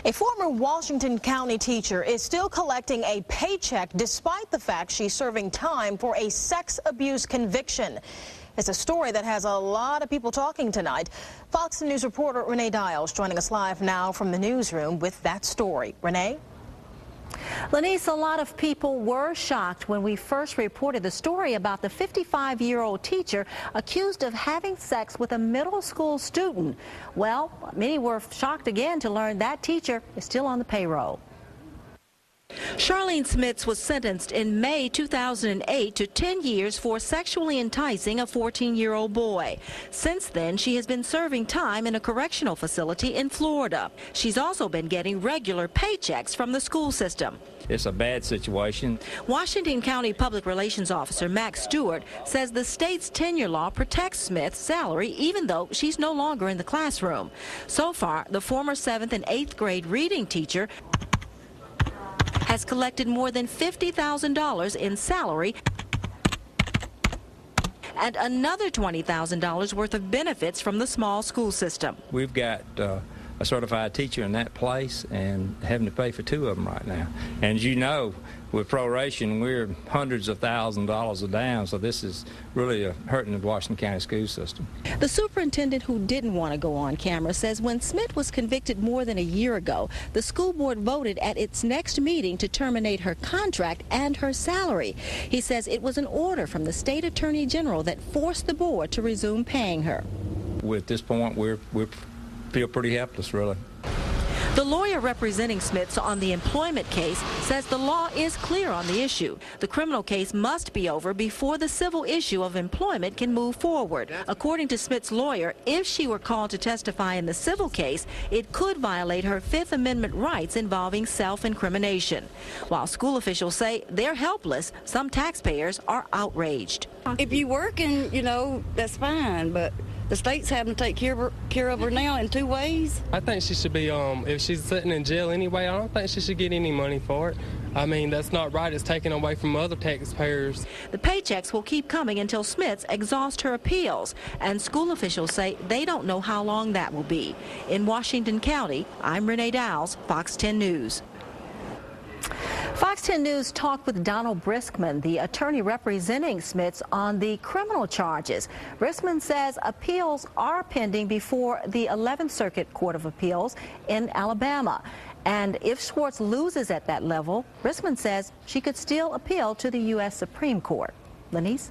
A former Washington County teacher is still collecting a paycheck despite the fact she's serving time for a sex abuse conviction. It's a story that has a lot of people talking tonight. Fox News reporter Renee Dials joining us live now from the newsroom with that story. Renee? Lenise, a lot of people were shocked when we first reported the story about the 55-year-old teacher accused of having sex with a middle school student. Well, many were shocked again to learn that teacher is still on the payroll. Charlene Smits was sentenced in May 2008 to 10 years for sexually enticing a 14-year-old boy. Since then, she has been serving time in a correctional facility in Florida. She's also been getting regular paychecks from the school system. It's a bad situation. Washington County Public Relations Officer Max Stewart says the state's tenure law protects Smith's salary even though she's no longer in the classroom. So far, the former 7th and 8th grade reading teacher has collected more than $50,000 in salary and another $20,000 worth of benefits from the small school system. We've got a certified teacher in that place and having to pay for 2 of them right now. And as you know, with proration, we're hundreds of thousands of dollars down, so this is really hurting the Washington County school system. The superintendent, who didn't want to go on camera, says when Smith was convicted more than a year ago, the school board voted at its next meeting to terminate her contract and her salary. He says it was an order from the state attorney general that forced the board to resume paying her. At this point, we feel pretty helpless, really. The lawyer representing Smits on the employment case says the law is clear on the issue. The criminal case must be over before the civil issue of employment can move forward. According to Smits' lawyer, if she were called to testify in the civil case, it could violate her Fifth Amendment rights involving self-incrimination. While school officials say they're helpless, some taxpayers are outraged. If you working, you know, that's fine, but the state's having to take care of her now in 2 ways. I think she should be, if she's sitting in jail anyway, I don't think she should get any money for it. I mean, that's not right. It's taken away from other taxpayers. The paychecks will keep coming until Smits exhausts her appeals, and school officials say they don't know how long that will be. In Washington County, I'm Renee Dials, Fox 10 News. Fox 10 News talked with Donald Briskman, the attorney representing Smits on the criminal charges. Briskman says appeals are pending before the 11th Circuit Court of Appeals in Alabama. And if Schwartz loses at that level, Briskman says she could still appeal to the U.S. Supreme Court. Lenise?